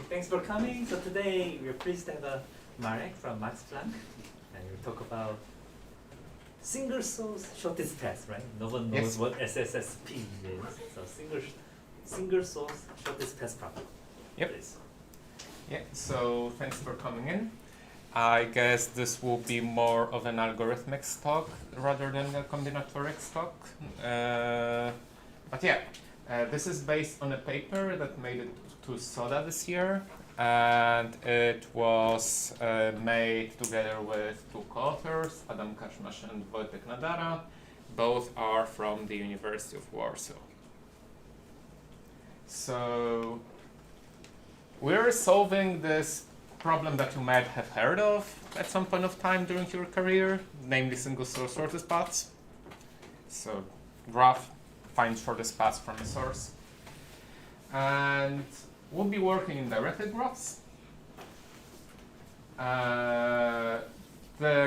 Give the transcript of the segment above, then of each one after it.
thanks for coming. So today we're pleased to have Marek from Max Planck, and we'll talk about single source shortest path, right? No one knows Yes. what SSSP is. So single source shortest path problem. Yep. Please. Yeah, so thanks for coming in. I guess this will be more of an algorithmics talk rather than a combinatorics talk. But yeah, this is based on a paper that made it to SODA this year, and it was made together with two co-authors, Adam Kaszmasz and Wojtek Nadara. Both are from the University of Warsaw. So we're solving this problem that you might have heard of at some point of time during your career, namely single source shortest paths. So graph, find shortest path from a source. And we'll be working in directed graphs. The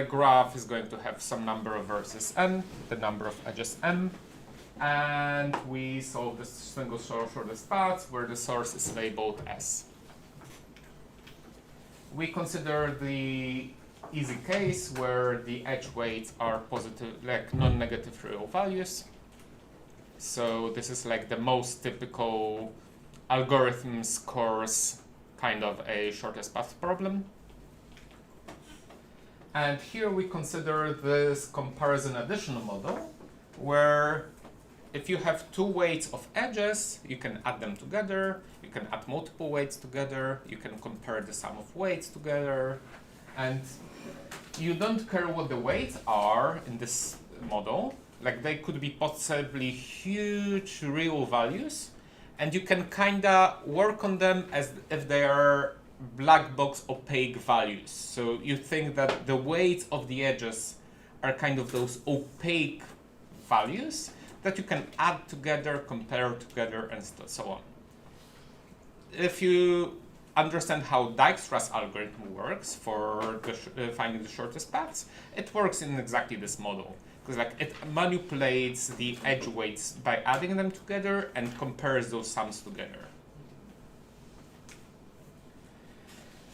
graph is going to have some number of vertices n, the number of edges m, and we solve this single source shortest path where the source is labeled S. We consider the easy case where the edge weights are positive, like non-negative real values. So this is like the most typical algorithms course kind of a shortest path problem. And here we consider this comparison addition model where if you have two weights of edges, you can add them together, you can add multiple weights together, you can compare the sum of weights together, and you don't care what the weights are in this model. Like they could be possibly huge real values, and you can kinda work on them as if they are black box opaque values. So you think that the weights of the edges are kind of those opaque values that you can add together, compare together, and so on. If you understand how Dijkstra's algorithm works for finding the shortest paths, it works in exactly this model. Because like it manipulates the edge weights by adding them together and compares those sums together.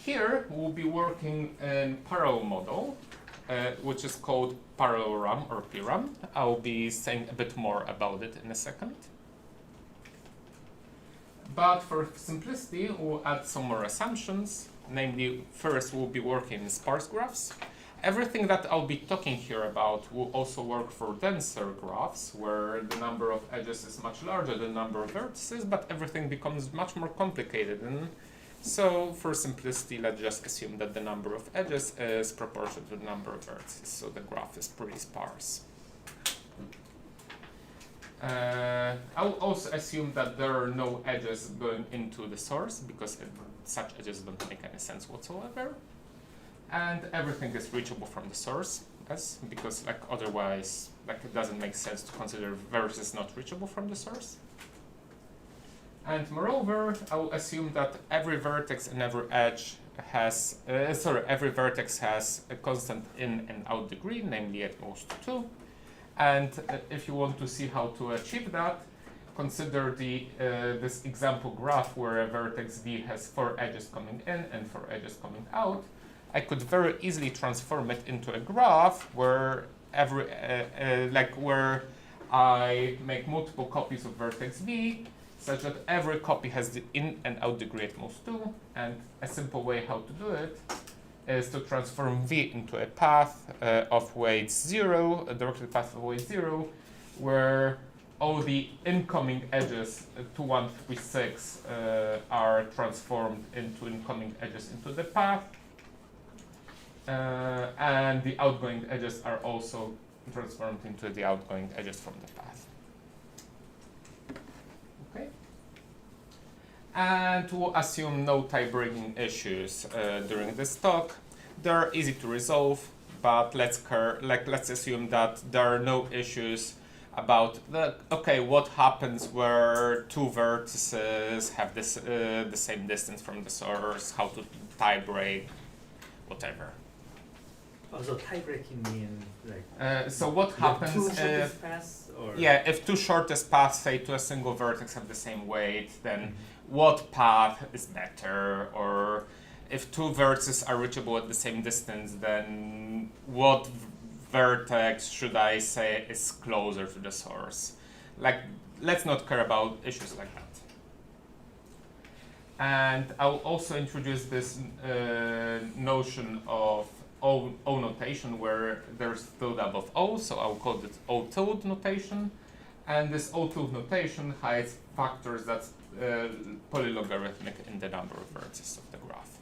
Here we'll be working in parallel model, which is called parallelogram or PRAM. I'll be saying a bit more about it in a second. But for simplicity, we'll add some more assumptions. Namely, first we'll be working in sparse graphs. Everything that I'll be talking here about will also work for denser graphs, where the number of edges is much larger than the number of vertices, but everything becomes much more complicated. And so for simplicity, let's just assume that the number of edges is proportional to the number of vertices, so the graph is pretty sparse. I'll also assume that there are no edges going into the source, because such edges don't make any sense whatsoever. And everything is reachable from the source, because like otherwise like it doesn't make sense to consider vertices not reachable from the source. And moreover, I will assume that every vertex and every edge has, every vertex has a constant in and out degree, namely at most 2. And if you want to see how to achieve that, consider this example graph where a vertex V has 4 edges coming in and 4 edges coming out. I could very easily transform it into a graph where where I make multiple copies of vertex V, such that every copy has the in and out degree at most 2, and a simple way how to do it is to transform V into a path of weight 0, a directed path of weight 0, where all the incoming edges 2, 1, 3, 6 are transformed into incoming edges into the path, and the outgoing edges are also transformed into the outgoing edges from the path. Okay. And we'll assume no tie-breaking issues during this talk. They're easy to resolve, but let's assume that there are no issues about what happens where two vertices have this the same distance from the source, how to tie break, whatever. Also, tie breaking mean like. So what happens two if shortest paths, or if two shortest paths, say to a single vertex, have the same weight, then what path is better? Or if two vertices are reachable at the same distance, then what vertex should I say is closer to the source? Like, let's not care about issues like that. And I'll also introduce this notion of O notation, where there's tilde above O, so I'll call it O tilde notation. And this O tilde notation hides factors that's polylogarithmic in the number of vertices of the graph.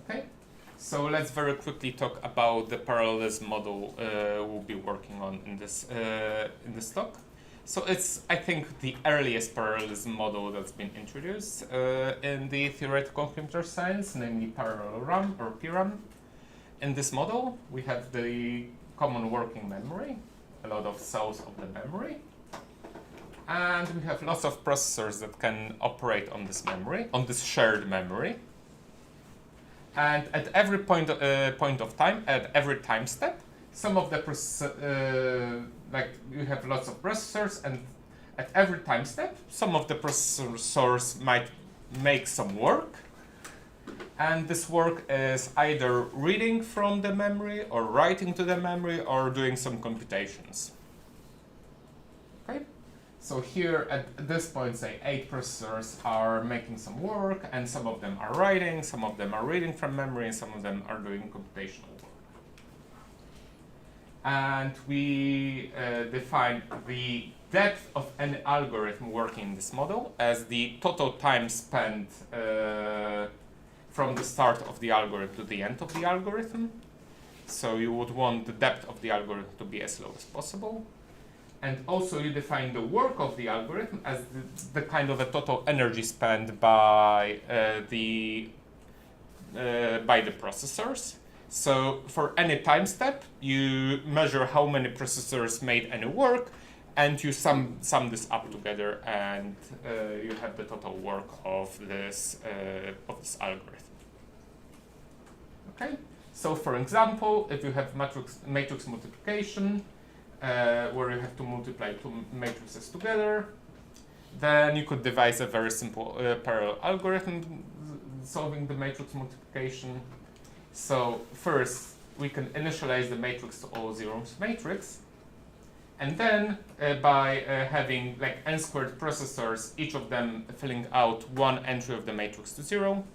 Okay, so let's very quickly talk about the parallelism model we'll be working on in this talk. So it's, I think, the earliest parallelism model that's been introduced in the theoretical computer science, namely parallelogram or PRAM. In this model, we have the common working memory, a lot of cells of the memory, and we have lots of processors that can operate on this memory, on this shared memory. And at every point of time, at every time step, some of the like you have lots of processors, and at every time step, some of the processors might make some work, and this work is either reading from the memory, or writing to the memory, or doing some computations. Okay, so here at this point, say 8 processors are making some work, and some of them are writing, some of them are reading from memory, and some of them are doing computational work. And we define the depth of any algorithm working in this model as the total time spent from the start of the algorithm to the end of the algorithm. So you would want the depth of the algorithm to be as low as possible. And also you define the work of the algorithm as the kind of a total energy spent by the processors. So for any time step, you measure how many processors made any work, and you sum this up together, and you have the total work of this algorithm. Okay. So for example, if you have matrix multiplication, where you have to multiply two matrices together, then you could devise a very simple parallel algorithm solving the matrix multiplication. So first, we can initialize the matrix to all zeros matrix, and then by having like n squared processors, each of them filling out one entry of the matrix to 0,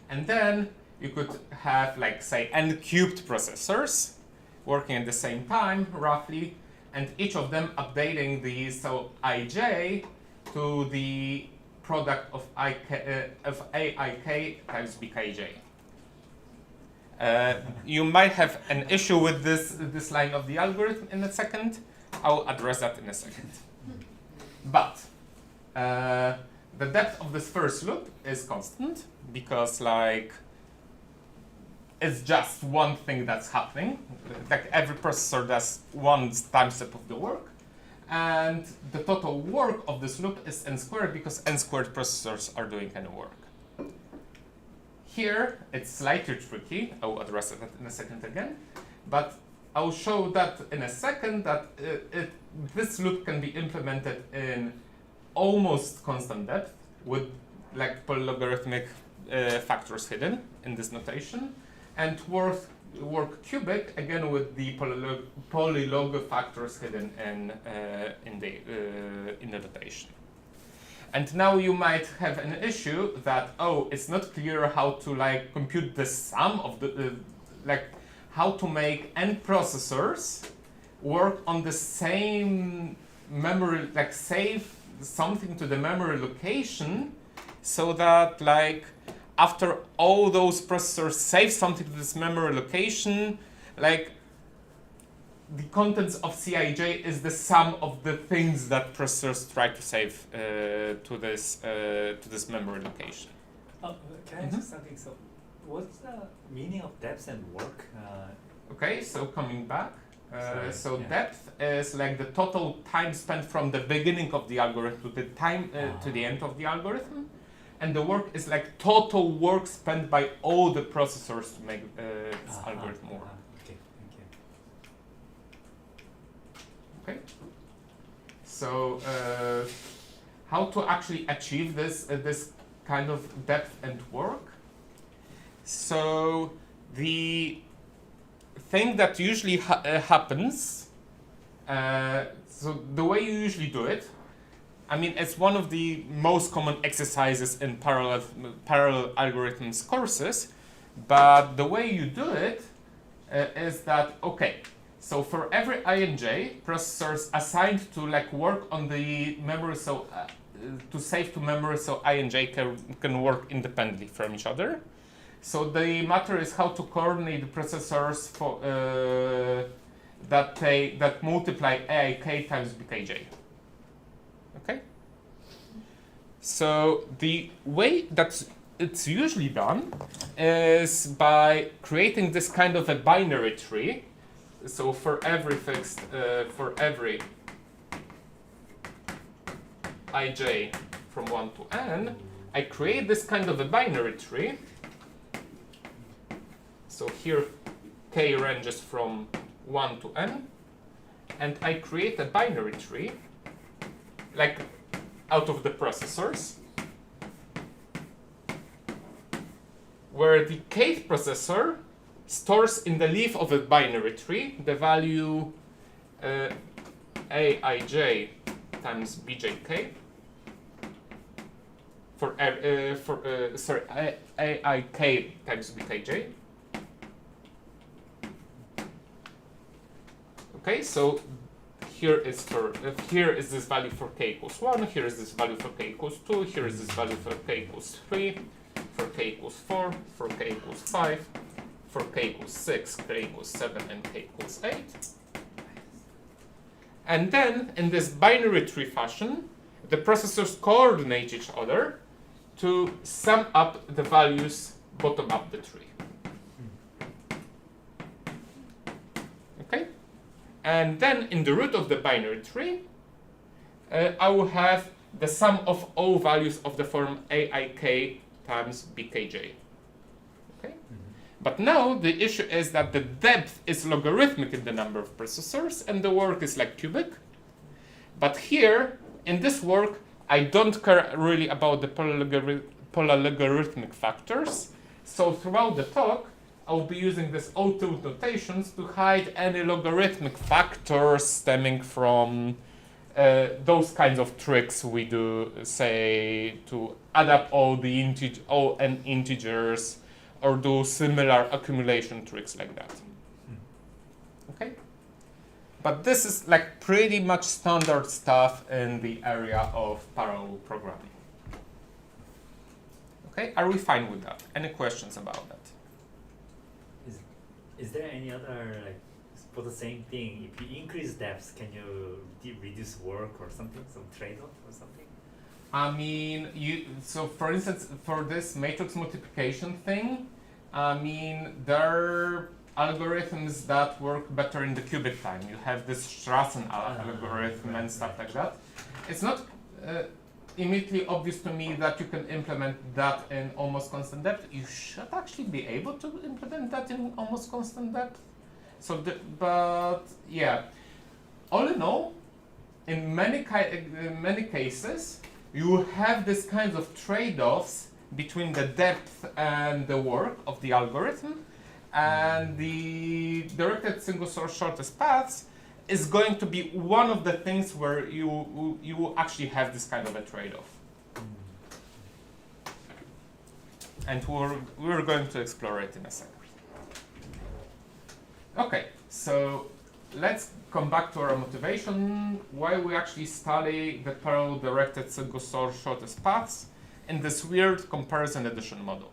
and then you could have like say n cubed processors working at the same time roughly, and each of them updating the cell ij to the product of aik times bkj. You might have an issue with this line of the algorithm in a second. I'll address that in a second. But the depth of this first loop is constant because like it's just one thing that's happening. Like every processor does one time step of the work, and the total work of this loop is n squared because n squared processors are doing any work. Here, it's slightly tricky. I will address that in a second again. But I'll show that in a second that this loop can be implemented in almost constant depth with like polylogarithmic factors hidden in this notation, and work cubic again with the polylog factors hidden in the notation. And now you might have an issue that, oh, it's not clear how to like compute the sum of the, like how to make n processors work on the same memory, like save something to the memory location so that like after all those processors save something to this memory location, like the contents of Cij is the sum of the things that processors try to save to this memory location. Oh, can I ask something? So, what's the meaning of depth and work? Okay, so coming back, Sorry, depth is like the total time spent from the beginning of the algorithm to the time to the end of the algorithm, and the work is like total work spent by all the processors to make this algorithm work. Okay, thank you. Okay. So how to actually achieve this this kind of depth and work? So the thing that usually happens, so the way you usually do it, I mean, it's one of the most common exercises in parallel algorithms courses, but the way you do it is that, okay, so for every INJ, processors assigned to like work on the memory, so to save to memory, so INJ can work independently from each other. So the matter is how to coordinate the processors for that multiply AIK times BKJ. Okay. So the way that it's usually done is by creating this kind of a binary tree. So for every fixed, for every ij from 1 to n, I create this kind of a binary tree. So here k ranges from 1 to n, and I create a binary tree, like out of the processors, where the kth processor stores in the leaf of a binary tree the value aij times bjk for aik times bkj. Okay, so here is this value for k equals 1, here is this value for k equals 2, here is this value for k equals 3, for k equals 4, for k equals 5, for k equals 6, k equals 7, and k equals 8. And then, in this binary tree fashion, the processors coordinate each other to sum up the values bottom up the tree. Okay? And then, in the root of the binary tree, I will have the sum of all values of the form aik times bkj. Okay? But now the issue is that the depth is logarithmic in the number of processors and the work is like cubic. But here, in this work, I don't care really about the polar logarithmic factors. So throughout the talk, I'll be using this O2 notations to hide any logarithmic factors stemming from those kinds of tricks we do, say, to add up all the n integers, or do similar accumulation tricks like that. Okay? But this is like pretty much standard stuff in the area of parallel programming. Okay, are we fine with that? Any questions about that? Is there any other, like, for the same thing, if you increase depth, can you reduce work or something, some trade-off or something? I mean, so for instance, for this matrix multiplication thing, I mean, there are algorithms that work better in the cubic time. You have this Strassen algorithm and stuff like that. It's not immediately obvious to me that you can implement that in almost constant depth. You should actually be able to implement that in almost constant depth. So, but yeah, all in all, in many cases, you have this kind of trade-offs between the depth and the work of the algorithm, and the directed single source shortest paths is going to be one of the things where you actually have this kind of a trade-off. And we're going to explore it in a second. Okay, so let's come back to our motivation, why we actually study the parallel directed single source shortest paths in this weird comparison addition model.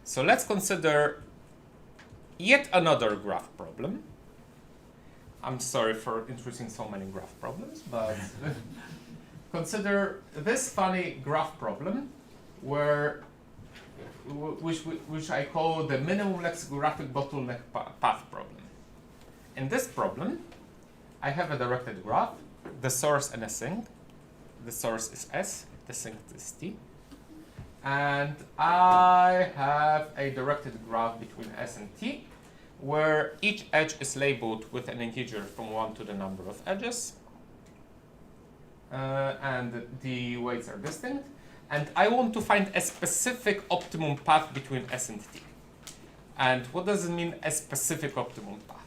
So let's consider yet another graph problem. I'm sorry for introducing so many graph problems, but consider this funny graph problem where which I call the minimum lexicographic bottleneck path problem. In this problem, I have a directed graph, the source and a sink. The source is S, the sink is T. and I have a directed graph between S and T, where each edge is labeled with an integer from 1 to the number of edges, and the weights are distinct. And I want to find a specific optimum path between S and T. And what does it mean, a specific optimum path?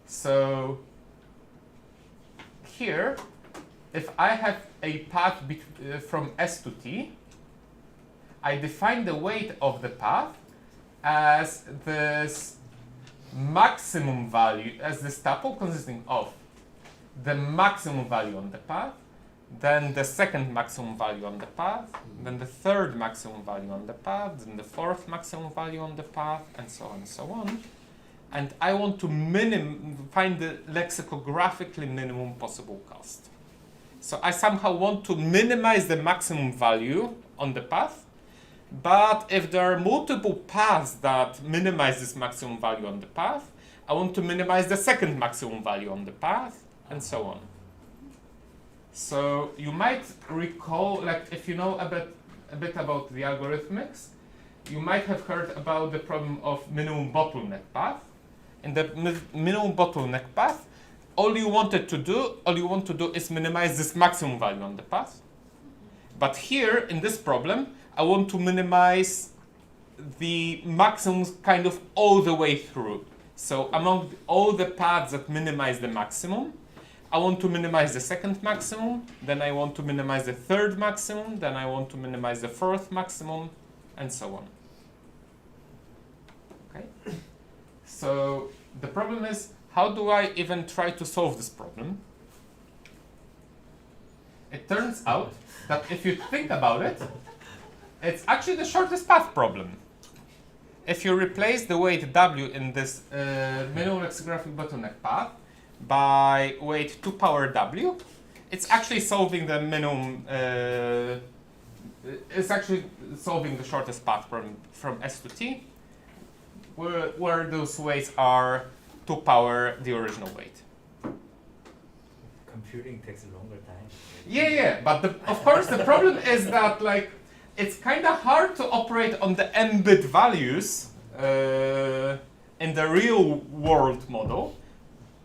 So here, if I have a path from S to T, I define the weight of the path as this maximum value, as this tuple consisting of the maximum value on the path, then the second maximum value on the path, then the third maximum value on the path, then the fourth maximum value on the path, and so on and so on. And I want to find the lexicographically minimum possible cost. So I somehow want to minimize the maximum value on the path, but if there are multiple paths that minimize this maximum value on the path, I want to minimize the second maximum value on the path, and so on. So you might recall, like if you know a bit about the algorithmics, you might have heard about the problem of minimum bottleneck path. In the minimum bottleneck path, all you want to do is minimize this maximum value on the path. But here in this problem, I want to minimize the maximums kind of all the way through. So among all the paths that minimize the maximum, I want to minimize the second maximum, then I want to minimize the third maximum, then I want to minimize the fourth maximum, and so on. Okay? So the problem is, how do I even try to solve this problem? It turns out that if you think about it, it's actually the shortest path problem. If you replace the weight W in this minimum lexicographic bottleneck path by weight 2 power W, it's actually solving the minimum, it's actually solving the shortest path from S to T, where those weights are 2 power the original weight. Computing takes a longer time. Yeah, but of course the problem is that like it's kind of hard to operate on the m-bit values in the real world model,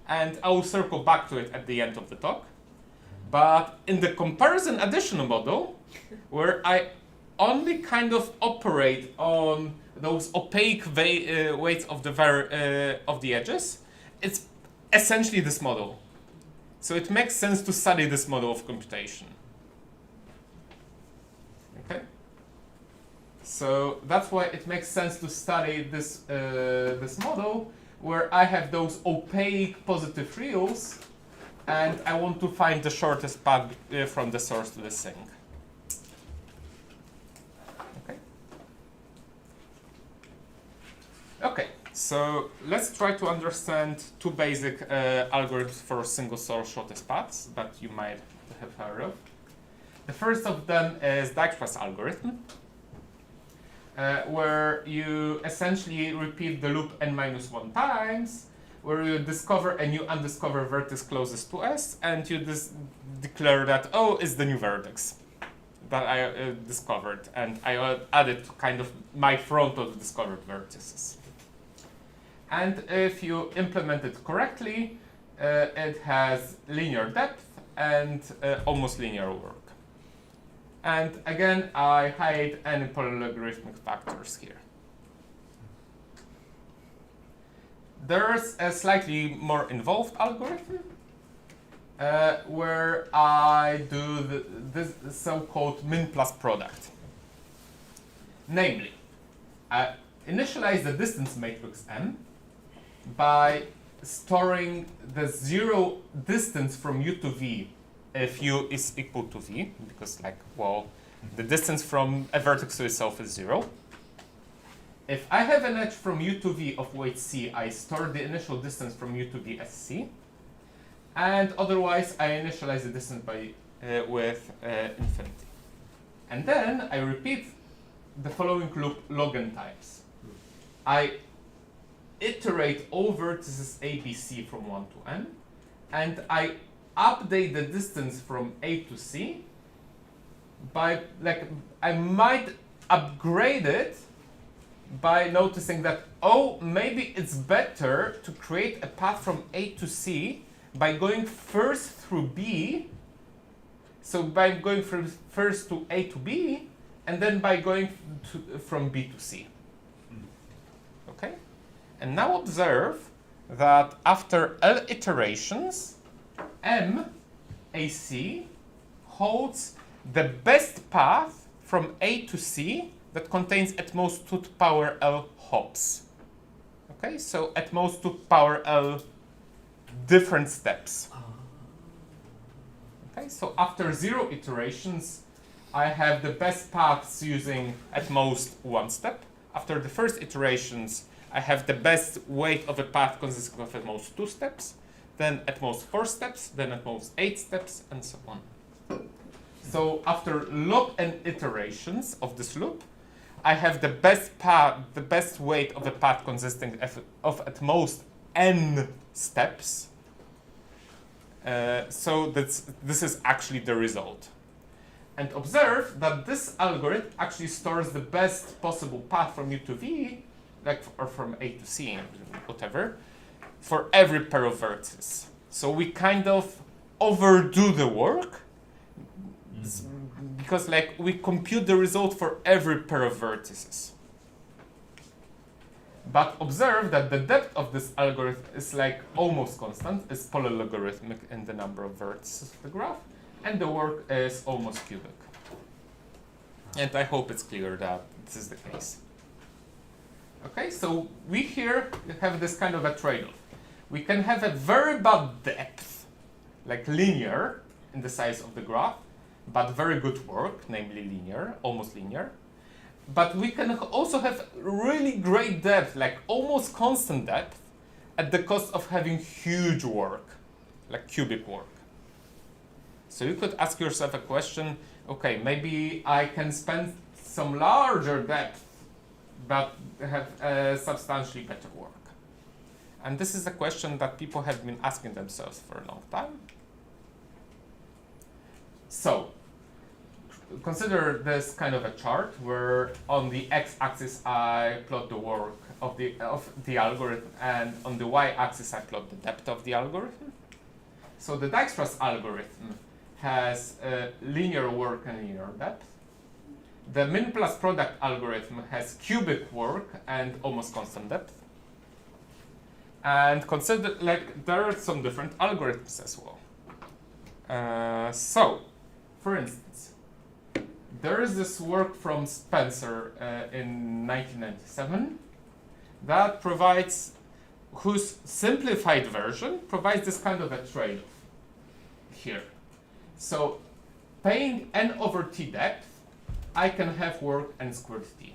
and I will circle back to it at the end of the talk. But in the comparison additional model, where I only kind of operate on those opaque weights of the edges, it's essentially this model. So it makes sense to study this model of computation. Okay. So that's why it makes sense to study this this model, where I have those opaque positive reals, and I want to find the shortest path from the source to the sink. Okay. Okay. So let's try to understand two basic algorithms for single source shortest paths that you might have heard of. The first of them is Dijkstra's algorithm, where you essentially repeat the loop n-1 times, where you discover a new undiscovered vertex closest to S, and you declare that, oh, it's the new vertex that I discovered, and I added kind of my front of the discovered vertices. And if you implement it correctly, it has linear depth and almost linear work. And again, I hide any polylogarithmic factors here. There's a slightly more involved algorithm where I do this so-called min plus product. Namely, I initialize the distance matrix M by storing the zero distance from U to V if U is equal to V, because like, well, the distance from a vertex to itself is 0. If I have an edge from U to V of weight C, I store the initial distance from U to V as C, and otherwise I initialize the distance by with infinity. And then I repeat the following loop log n times. I iterate all vertices A, B, C from 1 to n, and I update the distance from A to C I might upgrade it by noticing that, oh, maybe it's better to create a path from A to C by going first through B. So by going first to A to B, and then by going from B to C. Okay? And now observe that after L iterations, M, AC, holds the best path from A to C that contains at most 2 to power L hops. Okay, so at most 2 to power L different steps. Okay, so after 0 iterations, I have the best paths using at most 1 step. After the first iterations, I have the best weight of a path consisting of at most 2 steps, then at most 4 steps, then at most 8 steps, and so on. So after log n iterations of this loop, I have the best path, the best weight of a path consisting of at most n steps. So this is actually the result. And observe that this algorithm actually stores the best possible path from U to V, or from A to C, whatever, for every pair of vertices. So we kind of overdo the work, because we compute the result for every pair of vertices. But observe that the depth of this algorithm is almost constant, it's polylogarithmic in the number of vertices of the graph, and the work is almost cubic. And I hope it's clear that this is the case. Okay, so we here have this kind of a trade-off. We can have a very bad depth, linear in the size of the graph, but very good work, namely linear, almost linear. But we can also have really great depth, almost constant depth, at the cost of having huge work, cubic work. So you could ask yourself a question, okay, maybe I can spend some larger depth, but have substantially better work. And this is a question that people have been asking themselves for a long time. So, consider this kind of a chart where on the x-axis I plot the work of the algorithm, and on the y-axis I plot the depth of the algorithm. So the Dijkstra's algorithm has linear work and linear depth. The min plus product algorithm has cubic work and almost constant depth. And consider there are some different algorithms as well. So, for instance, there is this work from Spencer in 1997 that provides, whose simplified version provides this kind of a trade-off here. So, paying n over t depth, I can have work n squared t.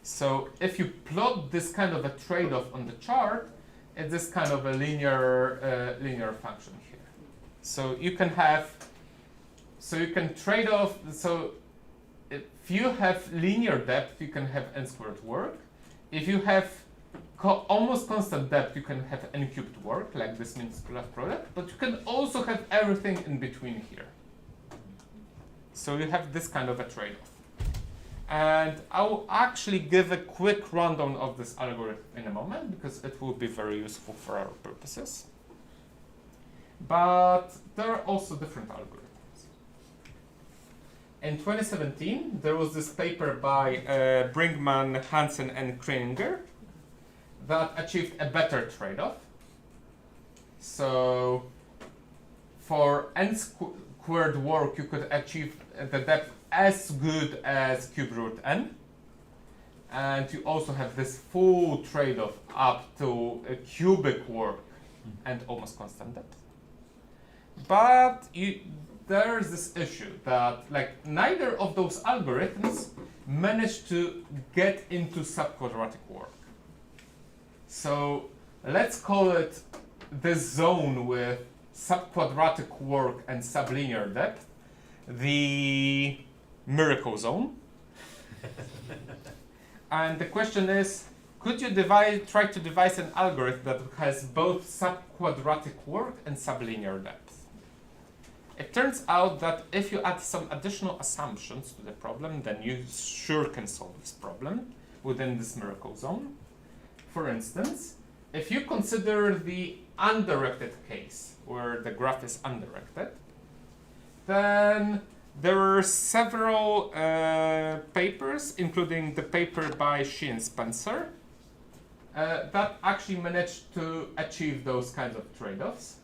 So, if you plot this kind of a trade-off on the chart, it's this kind of a linear function here. So you can trade off. So if you have linear depth, you can have n squared work. If you have almost constant depth, you can have n cubed work, like this min plus product. But you can also have everything in between here. So you have this kind of a trade-off. And I will actually give a quick rundown of this algorithm in a moment, because it will be very useful for our purposes. But there are also different algorithms. In 2017, there was this paper by Brinkman, Hansen, and Kreininger that achieved a better trade-off. So for n squared work, you could achieve the depth as good as cube root n, and you also have this full trade-off up to a cubic work and almost constant depth. But there's this issue that neither of those algorithms managed to get into subquadratic work. So let's call it this zone with subquadratic work and sublinear depth the miracle zone. And the question is, could you try to devise an algorithm that has both subquadratic work and sublinear depth? It it turns out that if you add some additional assumptions to the problem, then you sure can solve this problem within this miracle zone. For instance, if you consider the undirected case, where the graph is undirected, then there are several papers, including the paper by Shi and Spencer, that actually managed to achieve those kinds of trade-offs,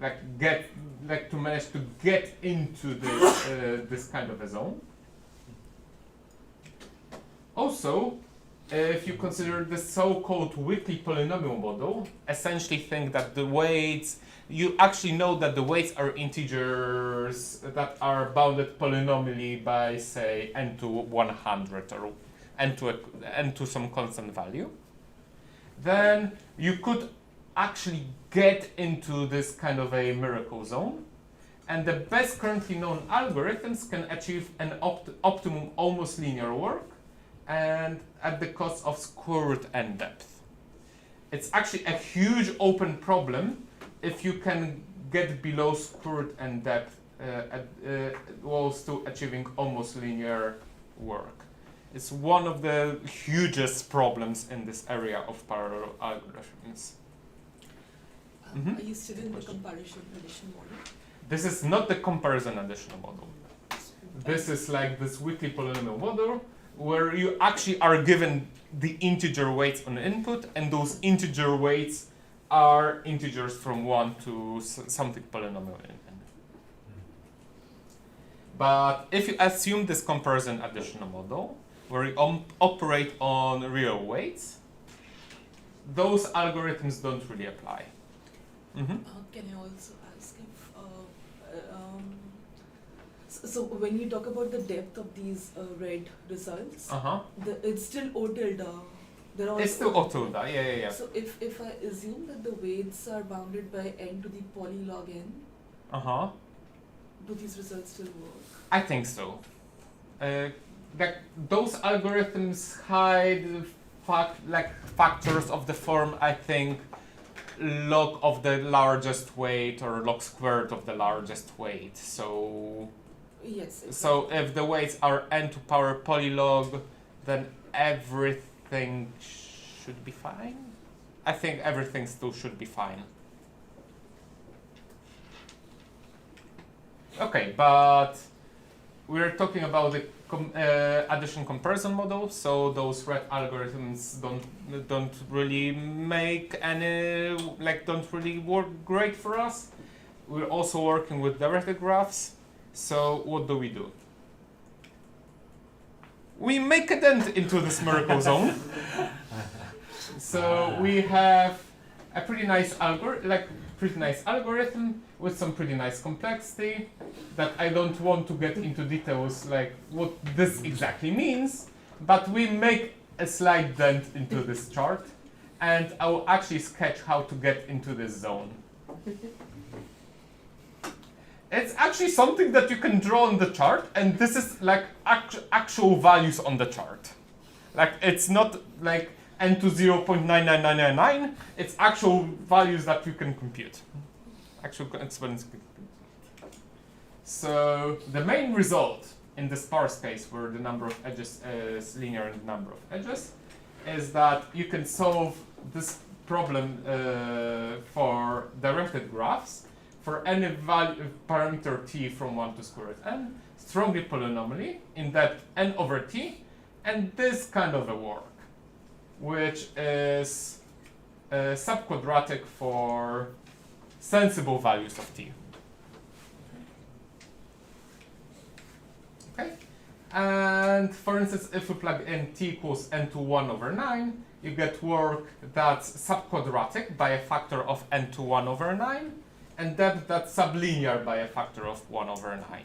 to manage to get into this this kind of a zone. Also, if you consider the so-called weakly polynomial model, essentially think that the weights, you actually know that the weights are integers that are bounded polynomially by, say, n to 100 or n to some constant value. Then you could actually get into this kind of a miracle zone. And the best currently known algorithms can achieve an optimum almost linear work and at the cost of square root n depth. It's actually a huge open problem if you can get below square root n depth while still achieving almost linear work. It's one of the hugest problems in this area of parallel algorithms. Are you still in the comparison addition model? This is not the comparison additional model. This is like this weakly polynomial model where you actually are given the integer weights on input, and those integer weights are integers from 1 to something polynomial in n. But if you assume this comparison additional model, where you operate on real weights, those algorithms don't really apply. Can I also ask if, so when you talk about the depth of these red results, it's still O tilde. It's still O tilde, yeah. So if I assume that the weights are bounded by n to the polylog n, do these results still work? I think so. Those algorithms hide factors of the form, I think, log of the largest weight or log squared of the largest weight. So yes. So if the weights are n to power polylog, then everything should be fine. I think everything still should be fine. Okay, but we're talking about the addition comparison model, so those red algorithms don't really make any, don't really work great for us. We're also working with directed graphs, so what do? We make a dent into this miracle zone. So we have a pretty nice algorithm with some pretty nice complexity that I don't want to get into details like what this exactly means, but we make a slight dent into this chart, and I will actually sketch how to get into this zone. It's actually something that you can draw on the chart, and this is like actual values on the chart. Like it's not like n to 0.99999, it's actual values that you can compute. Actual exponents. So the main result in the sparse case, where the number of edges is linear in the number of edges, is that you can solve this problem for directed graphs for any value parameter t from 1 to square root n, strongly polynomially in depth n over t, and this kind of a work, which is subquadratic for sensible values of t. Okay, and for instance, if we plug in t equals n to 1 over 9, you get work that's subquadratic by a factor of n to 1 over 9, and that's sublinear by a factor of 1 over 9.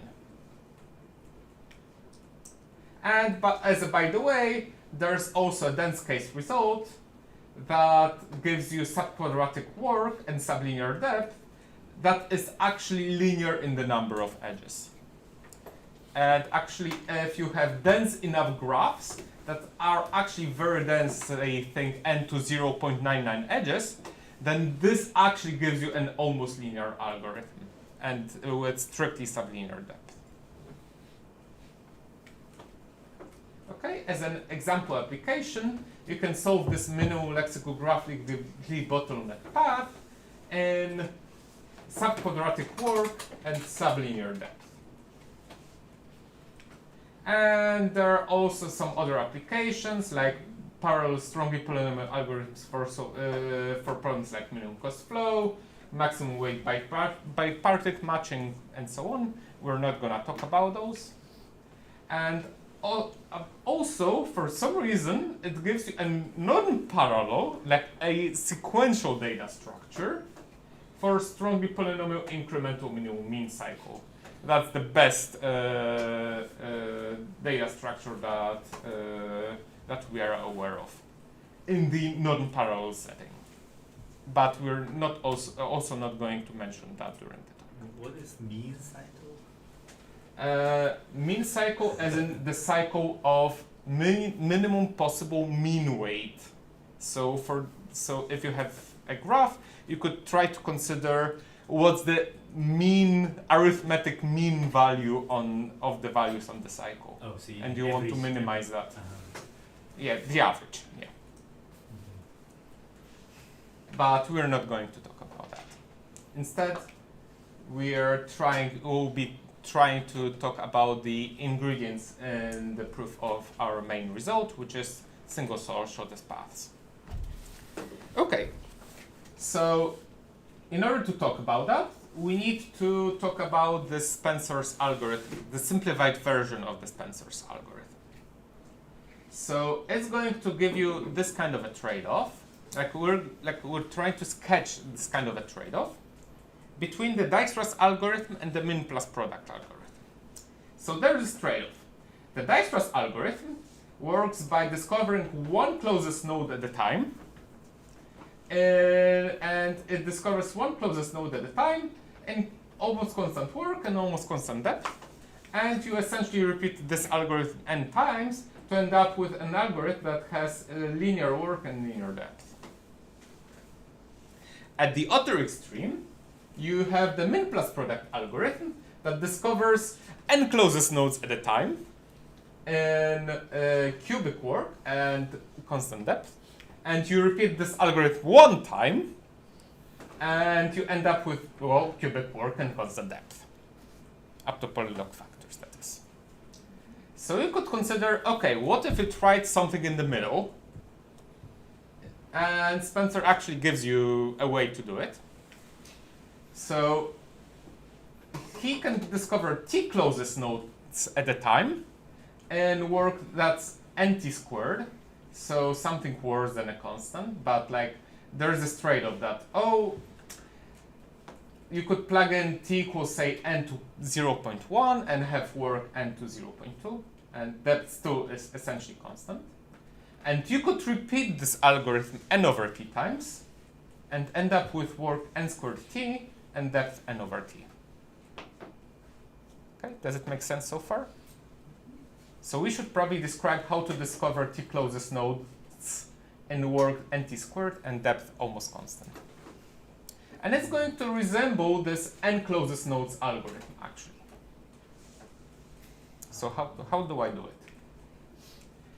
And by the way, there's also a dense case result that gives you subquadratic work and sublinear depth that is actually linear in the number of edges. And actually, if you have dense enough graphs that are actually very dense, say, think n to 0.99 edges, then this actually gives you an almost linear algorithm. and with strictly sublinear depth. Okay, as an example application, you can solve this minimum lexicographic bottleneck path in subquadratic work and sublinear depth. And there are also some other applications like parallel strongly polynomial algorithms for problems like minimum cost flow, maximum weight bipartite matching, and so on. We're not going to talk about those. And also, for some reason, it gives you a non-parallel, like a sequential data structure for strongly polynomial incremental minimum mean cycle. That's the best data structure that we are aware of in the non-parallel setting. But we're not also not going to mention that during the talk. What is mean cycle? Mean cycle as in the cycle of minimum possible mean weight. So if you have a graph, you could try to consider what's the mean arithmetic mean value of the values on the cycle. Oh, so and you want to minimize that. Yeah, the average. Yeah. But we're not going to talk about that. Instead, we'll be trying to talk about the ingredients in the proof of our main result, which is single source shortest paths. Okay, so in order to talk about that, we need to talk about the Spencer's algorithm, the simplified version of the Spencer's algorithm. So it's going to give you this kind of a trade-off. We're trying to sketch this kind of a trade-off between the Dijkstra's algorithm and the min plus product algorithm. So there's this trade-off. The Dijkstra's algorithm works by discovering one closest node at a time, and it discovers one closest node at a time in almost constant work and almost constant depth, and you essentially repeat this algorithm n times to end up with an algorithm that has linear work and linear depth. At the other extreme, you have the min plus product algorithm that discovers n closest nodes at a time in cubic work and constant depth, and you repeat this algorithm one time, and you end up with, well, cubic work and constant depth, up to polylog factors, that is. So you could consider, okay, what if you tried something in the middle, and Spencer actually gives you a way to do it. So he can discover t closest nodes at a time in work that's nt squared, so something worse than a constant, but like there's this trade-off that, oh, you could plug in t equals say n to 0.1 and have work n to 0.2, and that still is essentially constant. And you could repeat this algorithm n over t times and end up with work n squared t and depth n over t. Okay, does it make sense so far? So we should probably describe how to discover t closest nodes in work nt squared and depth almost constant. And it's going to resemble this n closest nodes algorithm actually. So how do I do it?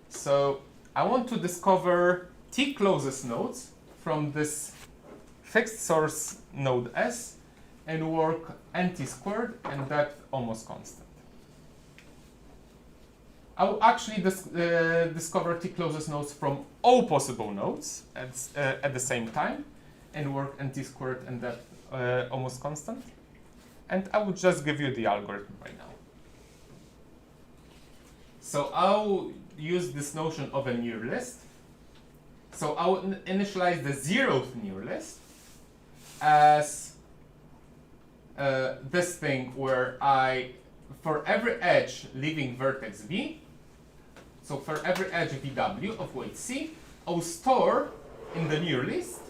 So I want to discover t closest nodes from this fixed source node S and work nt squared and depth almost constant. I will actually discover t closest nodes from all possible nodes at the same time and work nt squared and depth almost constant. And I will just give you the algorithm right now. So I'll use this notion of a near list. So I will initialize the 0th near list as this thing where for every edge leaving vertex v, so for every edge vw of weight c, I'll store in the near list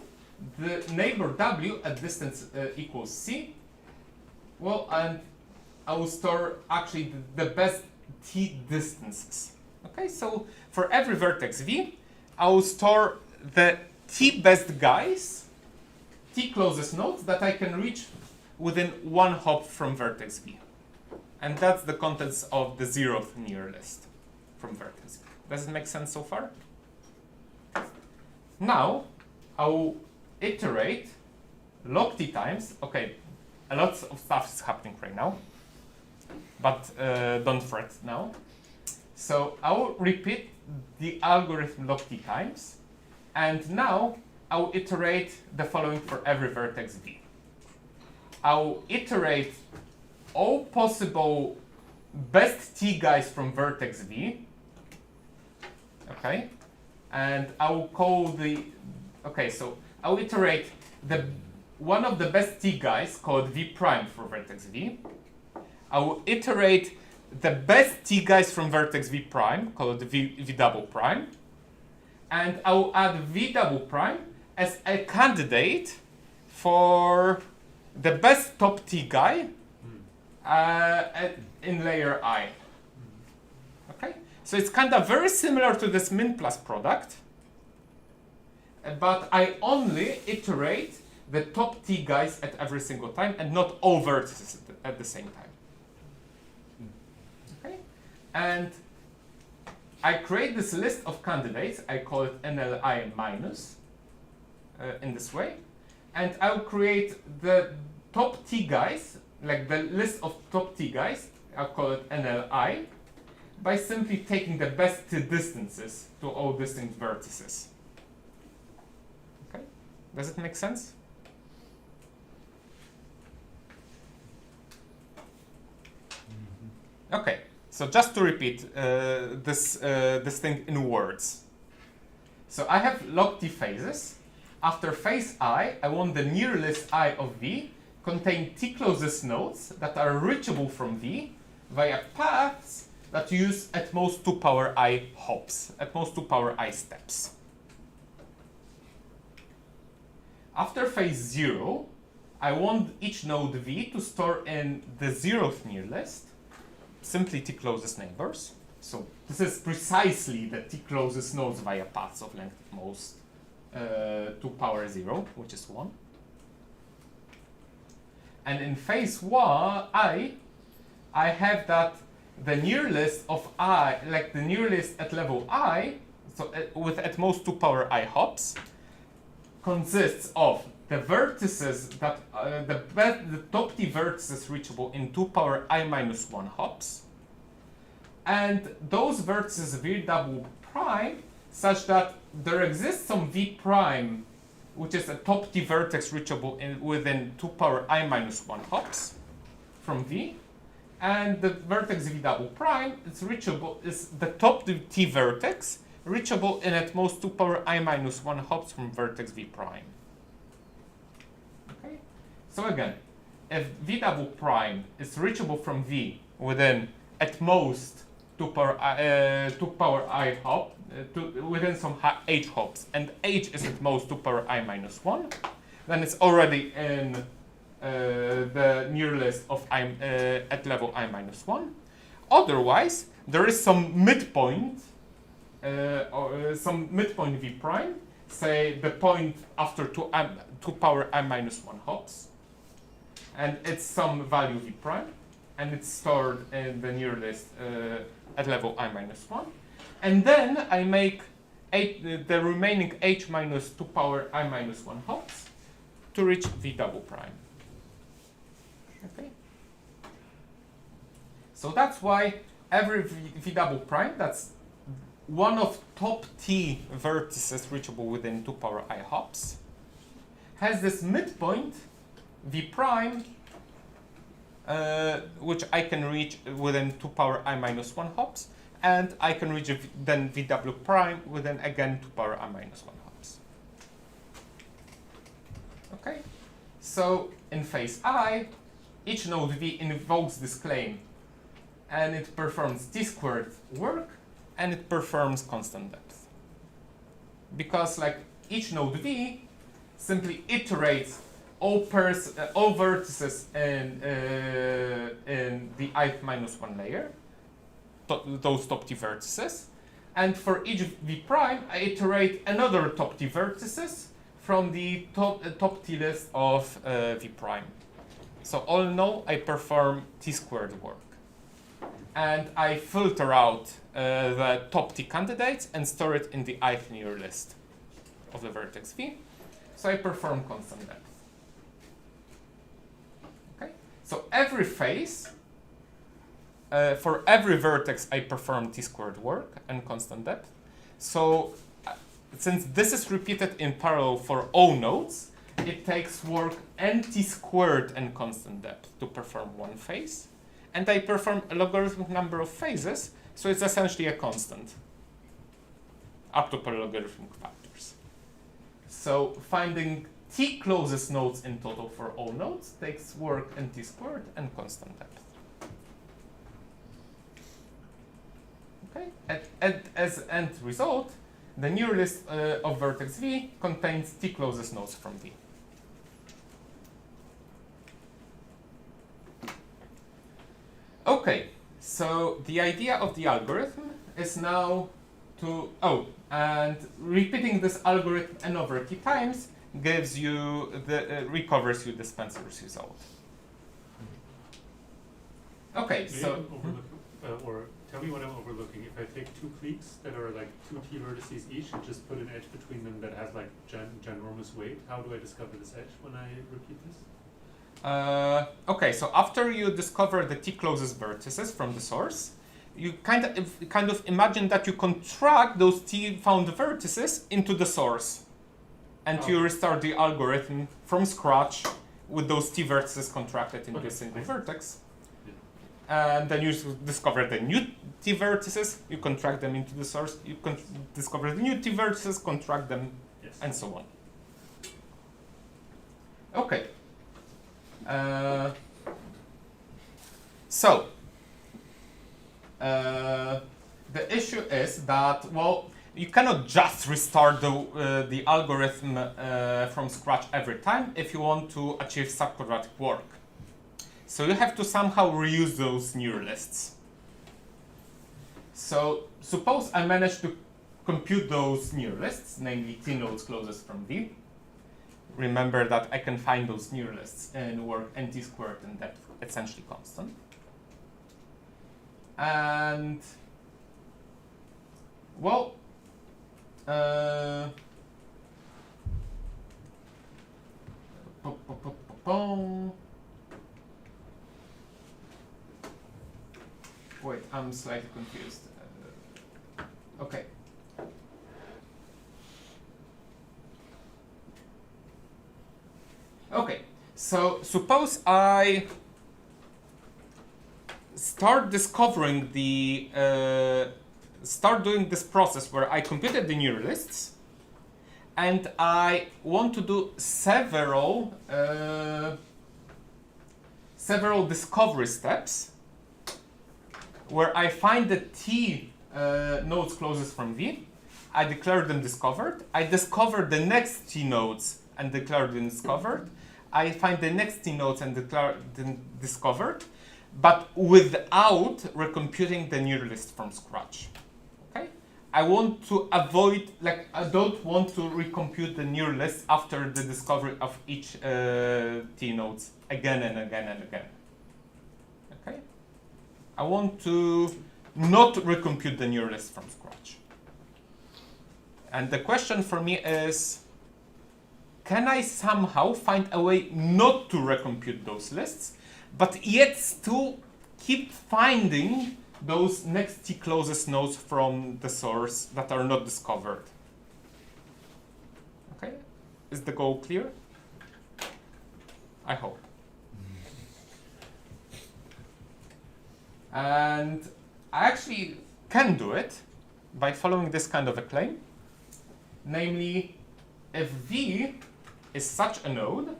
the neighbor w at distance equals c. Well, and I will store actually the best t distances. Okay, so for every vertex v, I will store the t best guys, t closest nodes that I can reach within one hop from vertex V. And that's the contents of the 0th near list from vertex V. Does it make sense so far? Now, I'll iterate log t times. Okay, a lot of stuff is happening right now, but don't fret now. So I'll repeat the algorithm log t times, and now I'll iterate the following for every vertex V. I'll iterate all possible best t guys from vertex V. Okay, and I'll call the, okay, so I'll iterate the one of the best t guys called V prime for vertex V. I will iterate the best t guys from vertex V prime called V double prime, and I will add V double prime as a candidate for the best top t guy in layer I. Okay, so it's kind of very similar to this min plus product, but I only iterate the top t guys at every single time and not all vertices at the same time. Okay, and I create this list of candidates. I call it NLI minus in this way, and I'll create the top t guys, like the list of top t guys. I'll call it NLI by simply taking the best t distances to all distinct vertices. Okay, does it make sense? Okay, so just to repeat this thing in words. So I have log t phases. After phase I want the near list I of V contain t closest nodes that are reachable from V via paths that use at most 2 power I hops, at most 2 power I steps. After phase 0, I want each node V to store in the 0th near list simply t closest neighbors. So this is precisely the t closest nodes via paths of length at most 2 power 0, which is 1. And in phase I have that the near list of I, like the near list at level I, so with at most 2 power I hops, consists of the vertices that the top t vertices reachable in 2 power I minus 1 hops, and those vertices V double prime such that there exists some V prime which is a top t vertex reachable within 2 power I minus 1 hops from V, and the vertex V double prime is reachable, is the top t vertex reachable in at most 2 power I minus 1 hops from vertex V prime. Okay, so again, if V double prime is reachable from V within at most 2 power I hop, within some h hops, and h is at most 2 power I minus 1, then it's already in the near list of I at level I minus 1. Otherwise, there is some midpoint, some midpoint V prime, say the point after 2 power I minus 1 hops, and it's some value V prime, and it's stored in the near list at level I minus 1. And then I make the remaining h minus 2 power I minus 1 hops to reach V double prime. Okay. So that's why every V double prime, that's one of top t vertices reachable within 2 power I hops, has this midpoint V prime, which I can reach within 2 power I minus 1 hops, and I can reach then V double prime within again 2 power I minus 1 hops. Okay, so in phase I, each node V invokes this claim, and it performs t squared work, and it performs constant depth. Because like each node V simply iterates all vertices in the ith minus 1 layer, those top t vertices, and for each V prime I iterate another top t vertices from the top t list of V prime. So all no, I perform t-squared work. And I filter out the top t candidates and store it in the ith near list of the vertex v. So I perform constant depth. Okay. So every phase, for every vertex, I perform t-squared work and constant depth. So since this is repeated in parallel for all nodes, it takes work n t-squared and constant depth to perform one phase. And I perform a logarithmic number of phases, so it's essentially a constant up to per logarithmic factors. So finding t closest nodes in total for all nodes takes work n t-squared and constant depth. Okay, and as end result, the near list of vertex v contains t closest nodes from v. Okay, so the idea of the algorithm is now to, and repeating this algorithm n over t times gives you recovers you the Spencer's result. Okay, Maybe so or tell me what I'm overlooking. If I take two cliques that are like two t vertices each and just put an edge between them that has like ginormous weight, how do I discover this edge when I repeat this? Okay, so after you discover the t closest vertices from the source, you kind of imagine that you contract those t found vertices into the source, and you restart the algorithm from scratch with those t vertices contracted into a single vertex. And then you discover the new t vertices, you contract them into the source, you discover the new t vertices, contract them, and so on. Okay. The issue is that, well, you cannot just restart the algorithm from scratch every time if you want to achieve subquadratic work. So you have to somehow reuse those near lists. So suppose I manage to compute those near lists, namely t nodes closest from v. Remember that I can find those near lists and work n t squared and depth essentially constant. And well, wait, I'm slightly confused. Okay. Okay, so suppose I start discovering the, start doing this process where I computed the near lists, and I want to do several discovery steps where I find the t nodes closest from v. I declare them discovered. I discover the next t nodes and declare them discovered. I find the next t nodes and declare them discovered, but without recomputing the near list from scratch. Okay? I want to avoid, like, I don't want to recompute the near list after the discovery of each t nodes again and again and again. Okay? I want to not recompute the near list from scratch. And the question for me is, can I somehow find a way not to recompute those lists, but yet still keep finding those next t closest nodes from the source that are not discovered? Okay, is the goal clear? I hope. And I actually can do it by following this kind of a claim. Namely, if V is such a node,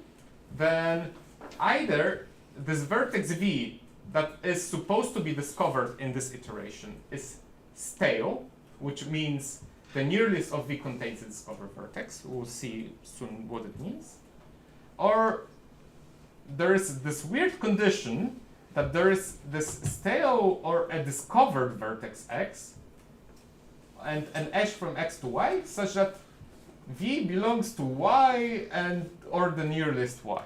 then either this vertex V that is supposed to be discovered in this iteration is stale, which means the near list of V contains a discovered vertex. We'll see soon what it means. Or there is this weird condition that there is this stale or a discovered vertex X and an edge from X to Y, such that V belongs to Y and or the near list Y.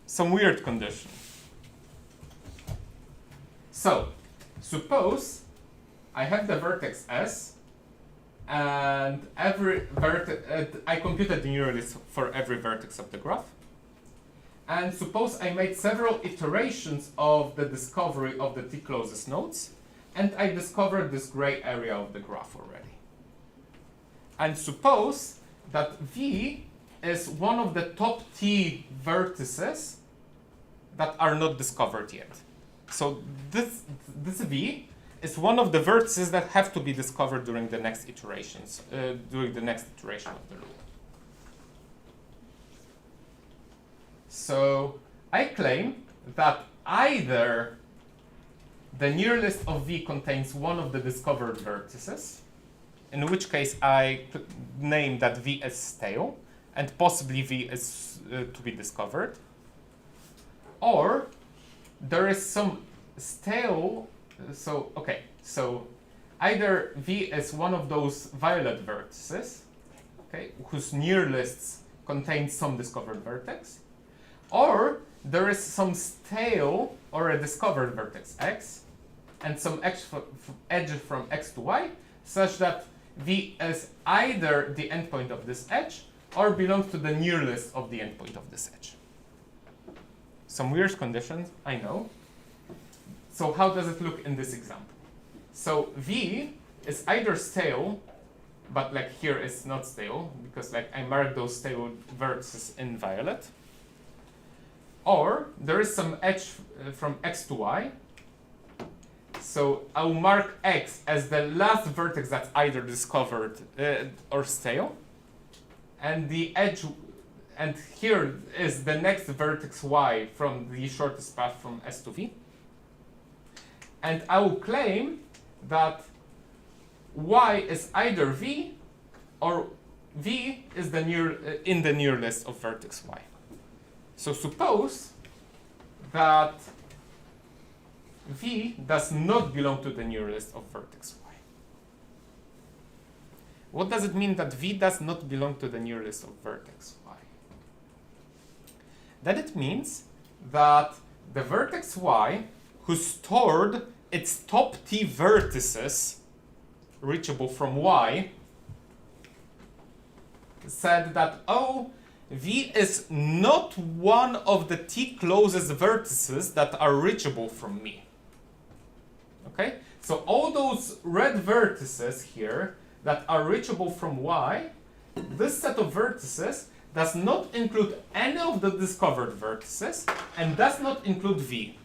some weird condition. So, suppose I have the vertex S, and every vertex, I computed the neural list for every vertex of the graph. And suppose I made several iterations of the discovery of the t closest nodes, and I discovered this gray area of the graph already. And suppose that V is one of the top t vertices that are not discovered yet. So this V is one of the vertices that have to be discovered during the next iterations, during the next iteration of the loop. So I claim that either the near list of V contains one of the discovered vertices, in which case I name that V as stale, and possibly V is to be discovered, or there is some stale, so either V is one of those violet vertices, okay, whose near lists contain some discovered vertex, or there is some stale or a discovered vertex X, and some edge from X to Y, such that V is either the endpoint of this edge or belongs to the near list of the endpoint of this edge. Some weird conditions, I know. So how does it look in this example? So V is either stale, but like here it's not stale, because like I marked those stale vertices in violet, or there is some edge from X to Y. So I'll mark X as the last vertex that's either discovered or stale, and the edge, and here is the next vertex Y from the shortest path from S to V. And I will claim that Y is either V, or V is the in the near list of vertex Y. So suppose that V does not belong to the near list of vertex Y. What does it mean that V does not belong to the near list of vertex Y? That it means that the vertex Y, who stored its top t vertices reachable from Y, said that, oh, V is not one of the t closest vertices that are reachable from me. Okay? So all those red vertices here that are reachable from Y, this set of vertices does not include any of the discovered vertices and does not include V.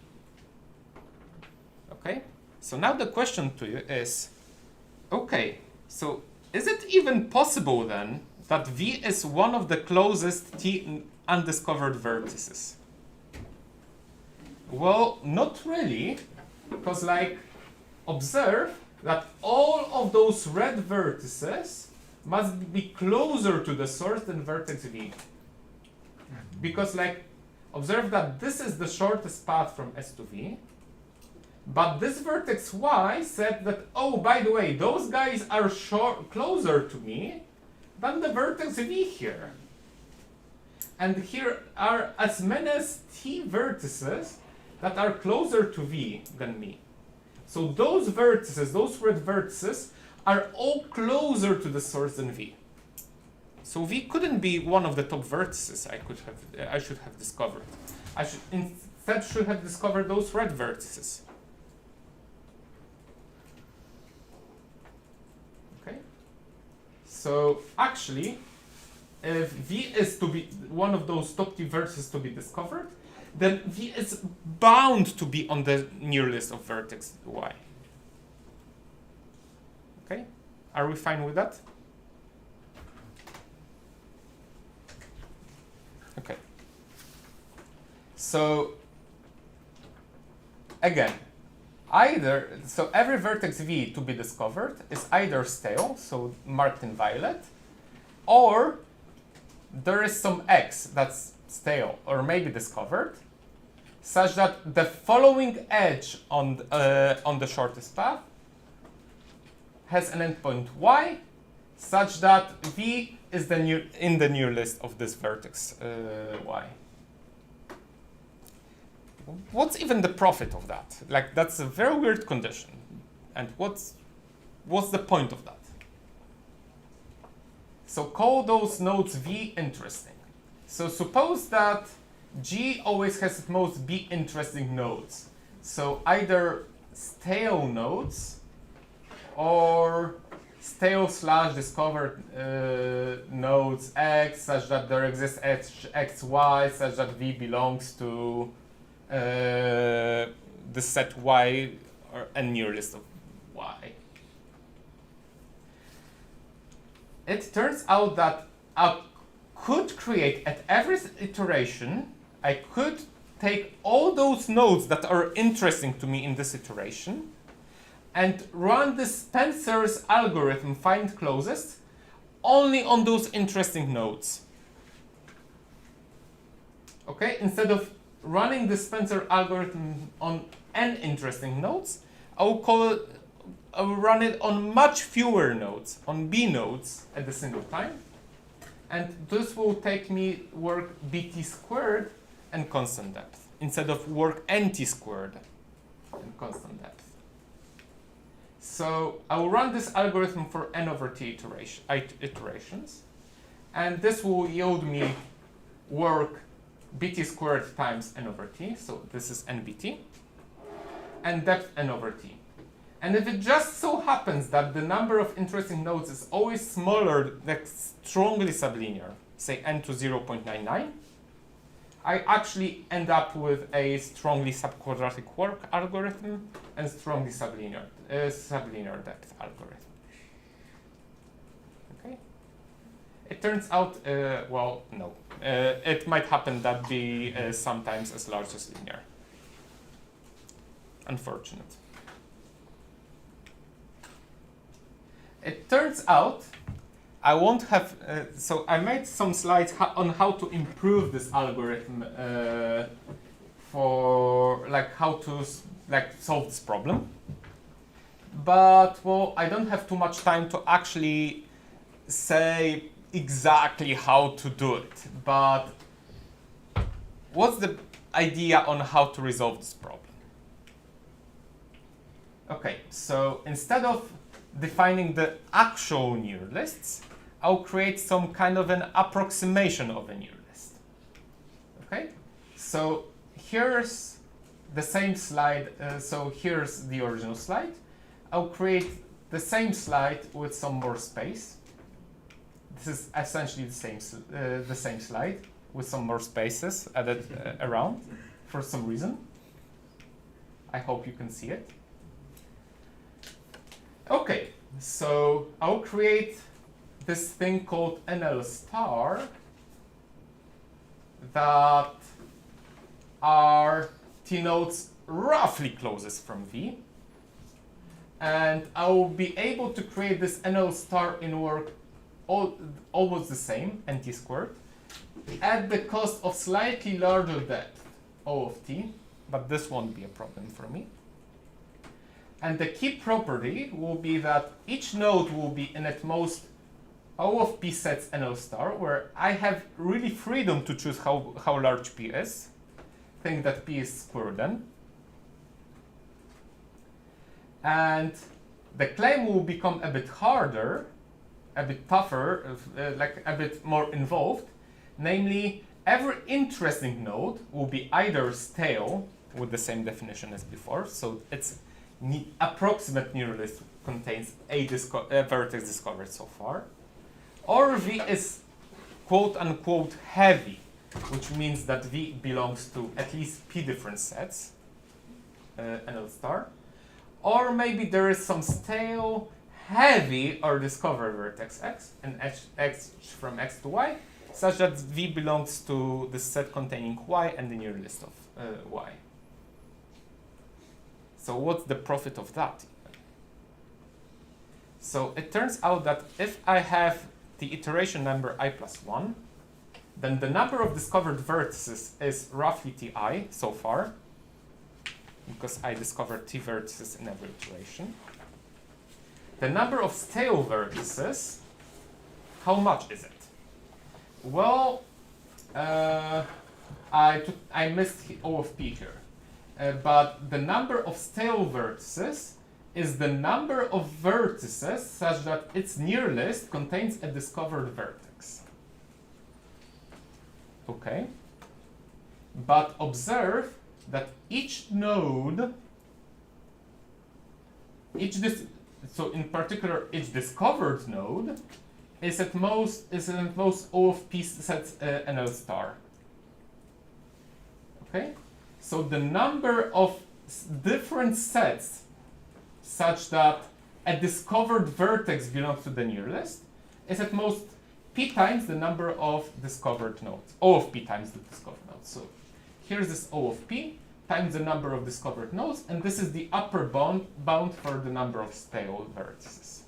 Okay? So now the question to you is, okay, so is it even possible then that V is one of the closest t undiscovered vertices? Well, not really, because like, observe that all of those red vertices must be closer to the source than vertex V. Because like, observe that this is the shortest path from S to V, but this vertex Y said that, oh, by the way, those guys are closer to me than the vertex V here. And here are as many as t vertices that are closer to V than me. So those vertices, those red vertices, are all closer to the source than V. So V couldn't be one of the top vertices I should have discovered. I should have discovered those red vertices. Okay? So actually, if V is to be one of those top t vertices to be discovered, then V is bound to be on the near list of vertex Y. Okay? Are we fine with that? Okay. So, again, so every vertex V to be discovered is either stale, so marked in violet, or there is some X that's stale or maybe discovered, such that the following edge on the shortest path has an endpoint Y, such that V is in the near list of this vertex Y. what's even the profit of that? Like, that's a very weird condition. And what's the point of that? So call those nodes V interesting. So suppose that G always has at most B interesting nodes. So either stale nodes or stale / discovered nodes X such that there exists X, Y such that V belongs to the set Y or a near list of Y. It turns out that I could create at every iteration, I could take all those nodes that are interesting to me in this iteration and run the Spencer's algorithm find closest only on those interesting nodes. Okay, instead of running the Spencer algorithm on n interesting nodes, I will run it on much fewer nodes, on B nodes at the single time. And this will take me work bt squared and constant depth, instead of work nt squared and constant depth. So I will run this algorithm for n over t iterations, and this will yield me work bt squared times n over t, so this is nbt, and depth n over t. And if it just so happens that the number of interesting nodes is always smaller, like strongly sublinear, say n to 0.99, I actually end up with a strongly subquadratic work algorithm and strongly sublinear depth algorithm. Okay. It turns out, well, no. It might happen that B is sometimes as large as linear. Unfortunate. It turns out I won't have, so I made some slides on how to improve this algorithm for like how to solve this problem. But well, I don't have too much time to actually say exactly how to do it. But what's the idea on how to resolve this problem? Okay, so instead of defining the actual near lists, I'll create some kind of an approximation of a near list. Okay, so here's the same slide. So here's the original slide. I'll create the same slide with some more space. This is essentially the same slide with some more spaces added around for some reason. I hope you can see it. Okay, so I'll create this thing called NL star that are T nodes roughly closest from V. And I will be able to create this NL star in work almost the same, NT squared, at the cost of slightly larger depth, O of T, but this won't be a problem for me. And the key property will be that each node will be in at most O of P sets NL star, where I have really freedom to choose how large P is. Think that P is square root n. And the claim will become a bit harder, a bit tougher, like a bit more involved. Namely, every interesting node will be either stale, with the same definition as before, so its approximate near list contains a vertex discovered so far, or V is quote-unquote heavy, which means that V belongs to at least P different sets, NL star, or maybe there is some stale, heavy or discovered vertex X and X from X to Y, such that V belongs to the set containing Y and the near list of Y. So what's the profit of that? So it turns out that if I have the iteration number I plus 1, then the number of discovered vertices is roughly Ti so far, because I discovered T vertices in every iteration. The number of stale vertices, how much is it? Well, I missed O of P here. but the number of stale vertices is the number of vertices such that its near list contains a discovered vertex. Okay? But observe that each node, so in particular each discovered node, is at most O of P sets NL star. Okay? So the number of different sets such that a discovered vertex belongs to the near list is at most P times the number of discovered nodes. O of P times the discovered nodes. So here's this O of P times the number of discovered nodes, and this is the upper bound for the number of stale vertices.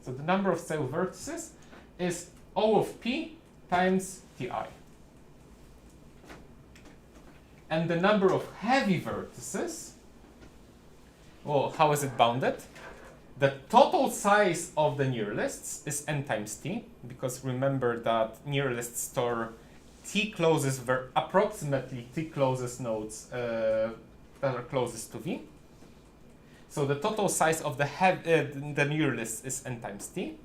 So the number of stale vertices is O of P times Ti. And the number of heavy vertices, well, how is it bounded? The total size of the near lists is n times t, because remember that near lists store t closest, approximately t closest nodes that are closest to v. So the total size of the near list is n times t.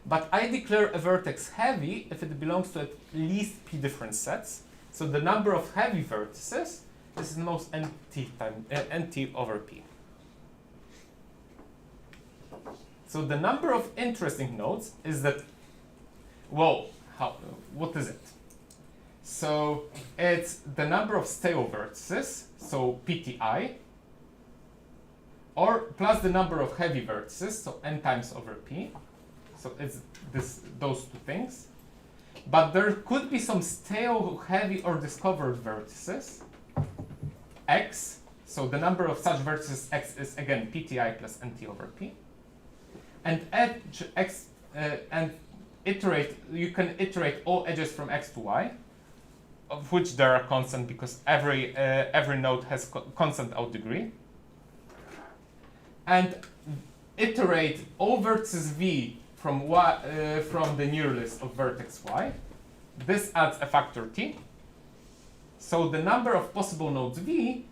But I declare a vertex heavy if it belongs to at least p different sets. So the number of heavy vertices is the most nt over p. So the number of interesting nodes is that, well, what is it? So it's the number of stale vertices, so pti, or plus the number of heavy vertices, so n times over p. So it's those two things. But there could be some stale, heavy, or discovered vertices, x. So the number of such vertices x is again pti plus nt over p. And edge x and iterate. You can iterate all edges from x to y, of which there are constant because every node has constant out degree. And iterate all vertices v from y from the near list of vertex y. This adds a factor t. So the number of possible nodes v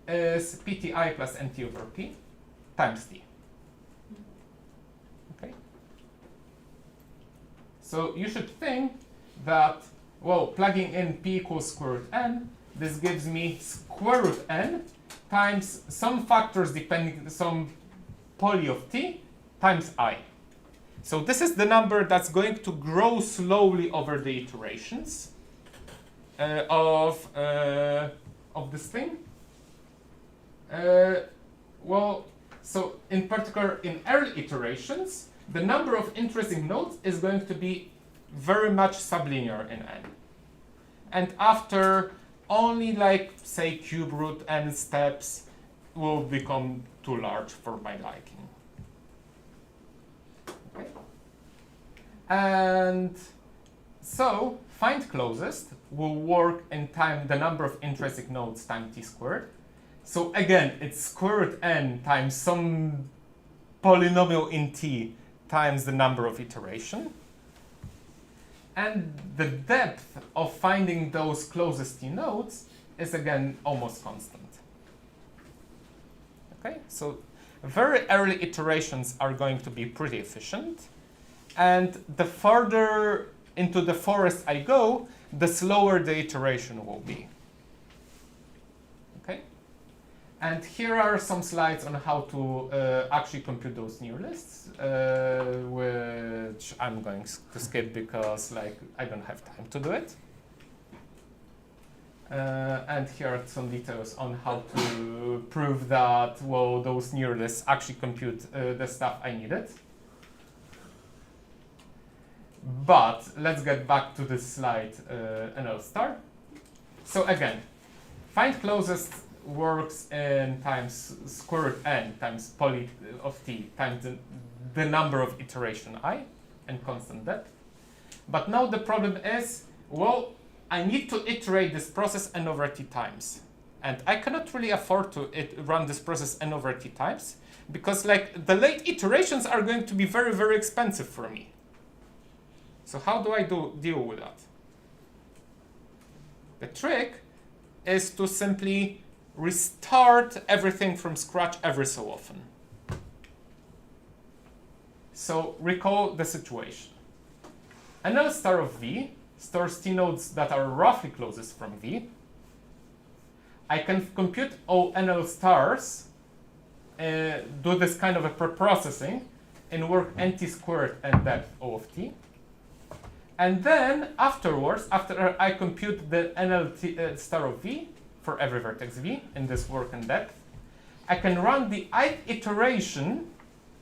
is pti plus nt over p times t. Okay. So you should think that, well, plugging in p equals square root n, this gives me square root n times some factors depending, some poly of t times I. So this is the number that's going to grow slowly over the iterations of this thing. Well, so in particular in early iterations, the number of interesting nodes is going to be very much sublinear in n. And after only like say cube root n steps will become too large for my liking. Okay. And so find closest will work in time the number of interesting nodes times t squared. So again, it's square root n times some polynomial in t times the number of iteration. And the depth of finding those closest t nodes is again almost constant. Okay, so very early iterations are going to be pretty efficient. And the further into the forest I go, the slower the iteration will be. Okay? And here are some slides on how to actually compute those near lists, which I'm going to skip because I don't have time to do it. And here are some details on how to prove that, well, those near lists actually compute the stuff I needed. But let's get back to this slide, NL star. So again, find closest works in times square root n times poly of t times the number of iteration I and constant depth. But now the problem is, well, I need to iterate this process n over t times. And I cannot really afford to run this process n over t times because the late iterations are going to be very, very expensive for me. So how do I deal with that? The trick is to simply restart everything from scratch every so often. So recall the situation. NL star of V stores T nodes that are roughly closest from V. I can compute all NL stars, do this kind of a preprocessing, and work NT squared and depth O of T. And then afterwards, after I compute the NL star of V for every vertex V in this work and depth, I can run the ith iteration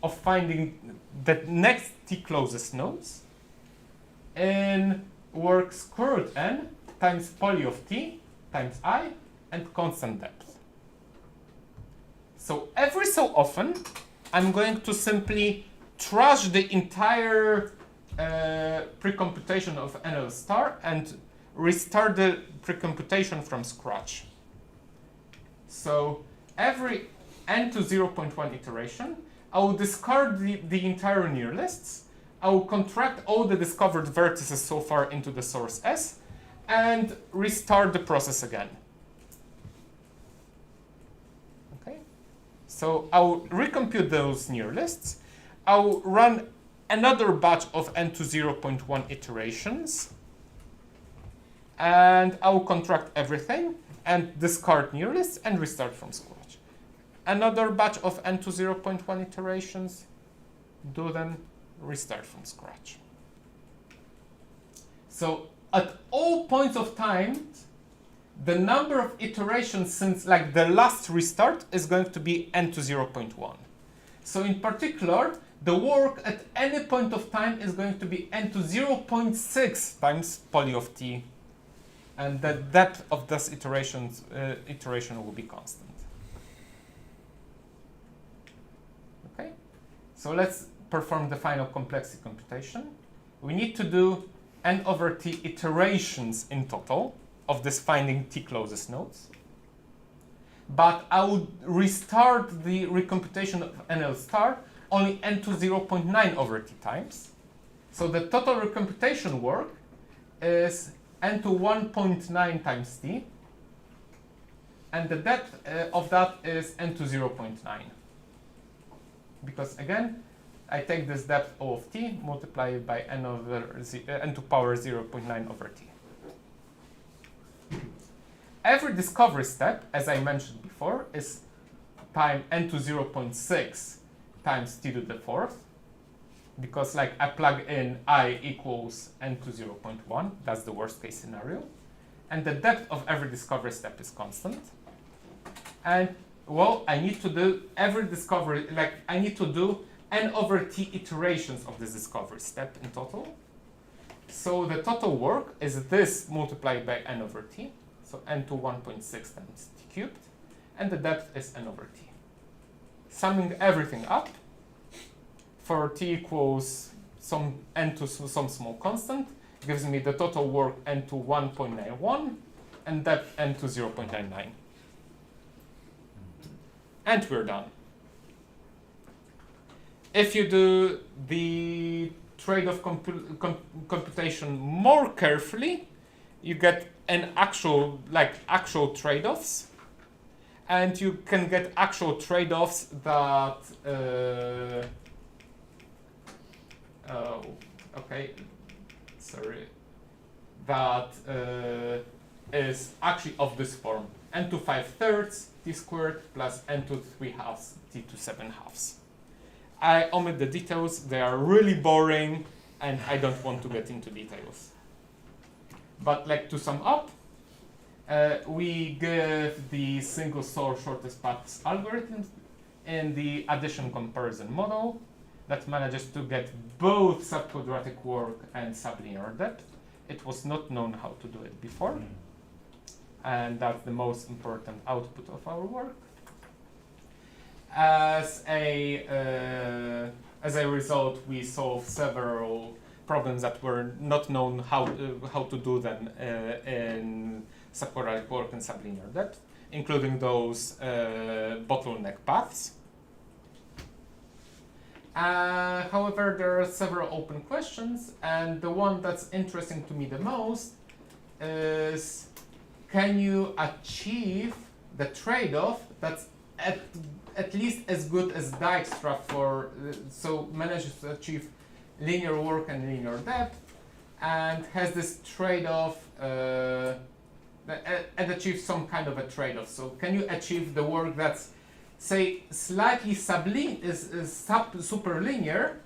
of finding the next T closest nodes in work square root n times poly of T times I and constant depth. So every so often, I'm going to simply trash the entire precomputation of NL star and restart the precomputation from scratch. So every n to 0.1 iteration, I will discard the entire near lists. I will contract all the discovered vertices so far into the source S and restart the process again. Okay? So I'll recompute those near lists. I'll run another batch of n to 0.1 iterations. And I will contract everything and discard near lists and restart from scratch. Another batch of n to 0.1 iterations, do them, restart from scratch. So at all points of time, the number of iterations since like the last restart is going to be n to 0.1. So in particular, the work at any point of time is going to be n to 0.6 times poly of T, and the depth of this iteration will be constant. Okay, so let's perform the final complexity computation. We need to do n over T iterations in total of this finding T closest nodes. But I would restart the recomputation of NL star only n to 0.9 over T times. So the total recomputation work is n to 1.9 times T. And the depth of that is n to 0.9. Because again, I take this depth O of T, multiply it by n to power 0.9 over T. Every discovery step, as I mentioned before, is time n to 0.6 times T to the fourth. Because like I plug in I equals n to 0.1, that's the worst case scenario. And the depth of every discovery step is constant. And well, I need to do every discovery, like I need to do n over T iterations of this discovery step in total. So the total work is this multiplied by n over T. So n to 1.6 times T cubed. And the depth is n over T. Summing everything up, for T equals some n to some small constant, gives me the total work n to 1.91 and depth n to 0.99. And we're done. If you do the trade-off computation more carefully, you get an actual trade-offs, and you can get actual trade-offs that is actually of this form: n to 5/3 T squared plus n to 3/2 T to 7/2. I omit the details, they are really boring, and I don't want to get into details. But like to sum up, we give the single source shortest paths algorithm in the addition comparison model that manages to get both subquadratic work and sublinear depth. It was not known how to do it before, and that's the most important output of our work. As a result, we solved several problems that were not known how to do them in subquadratic work and sublinear depth, including those bottleneck paths. However, there are several open questions, and the one that's interesting to me the most is, can you achieve the trade-off that's at least as good as Dijkstra for so manages to achieve linear work and linear depth, and has this trade-off and achieves some kind of a trade-off. So can you achieve the work that's, say, slightly superlinear,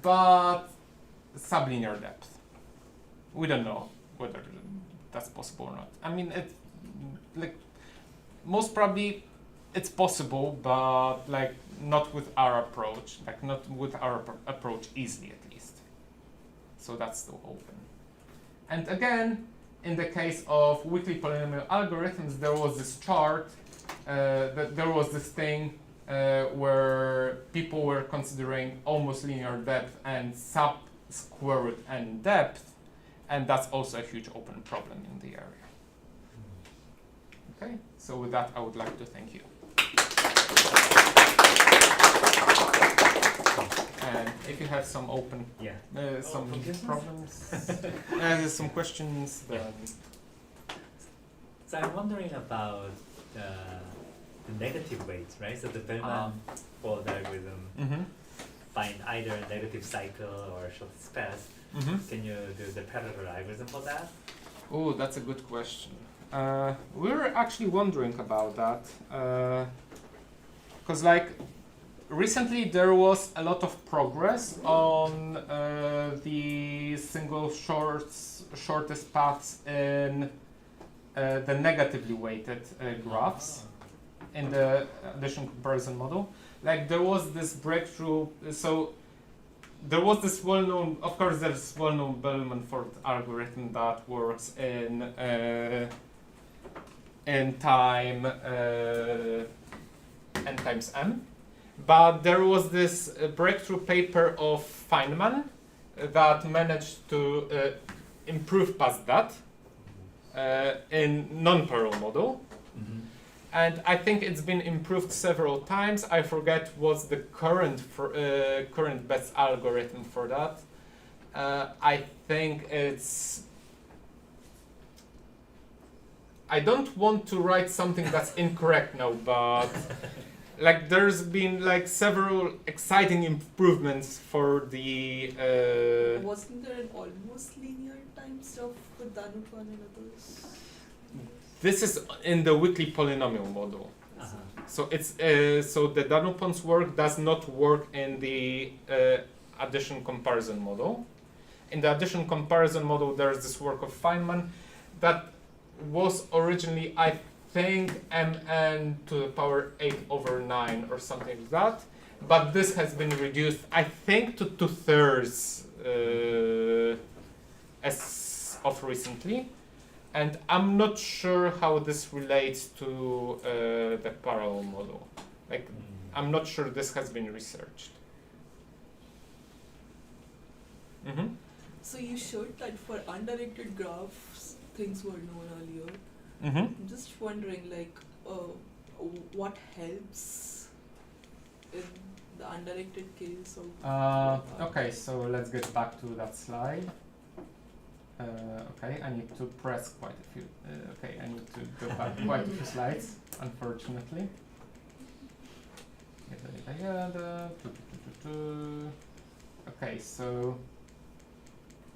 but sublinear depth? We don't know whether that's possible or not. I mean, it, like, most probably it's possible, but like not with our approach, like not with our approach easily at least. So that's still open. And again, in the case of weakly polynomial algorithms, there was this chart, that there was this thing where people were considering almost linear depth and sub-square root n depth, and that's also a huge open problem in the area. Okay, so with that, I would like to thank you. And if you have some open, some problems, some questions, then. So I'm wondering about the negative weights, right? So the Bellman fold algorithm find either a negative cycle or a shortest path. Can you do the parallel algorithm for that? Oh, that's a good question. We were actually wondering about that, because like recently there was a lot of progress on the single shortest paths in the negatively weighted graphs in the addition comparison model. Like there was this breakthrough, so there was this well-known, of course there's well-known Bellman-Ford algorithm that works in time n times m. But there was this breakthrough paper of Feynman that managed to improve past that in non-parallel model. And I think it's been improved several times. I forget what's the current best algorithm for that. I think it's, I don't want to write something that's incorrect now, but like there's been like several exciting improvements for the. Wasn't there an almost linear time stuff with Danupan and others? This is in the weakly polynomial model. So it's so the Danupan's work does not work in the addition comparison model. In the addition comparison model, there's this work of Feynman that was originally, I think, mn to the power 8/9 or something like that. But this has been reduced, I think, to 2/3 as of recently. And I'm not sure how this relates to the parallel model. Like, I'm not sure this has been researched. So you showed that for undirected graphs, things were known earlier. I'm just wondering, like, what helps in the undirected case of. Okay, so let's get back to that slide. Okay, I need to press quite a few. Okay, I need to go back quite a few slides, unfortunately. Okay, so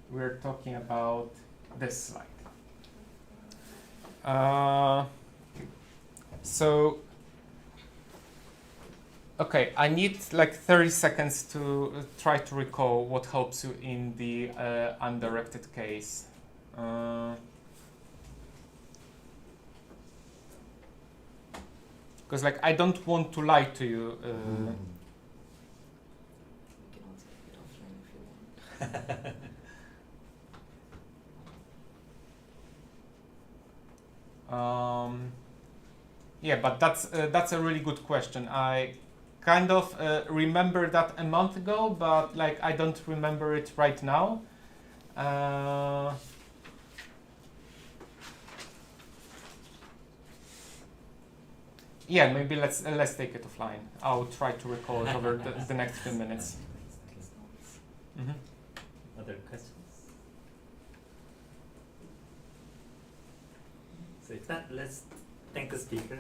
we're talking about this slide. So, okay, I need like 30 seconds to try to recall what helps you in the undirected case. Because like I don't want to lie to you. You can also take it offline if you want. Yeah, but that's a really good question. I kind of remember that a month ago, but like I don't remember it right now. Yeah, maybe let's take it offline. I'll try to recall it over the next few minutes. Other questions? So if not, let's Thank the speaker.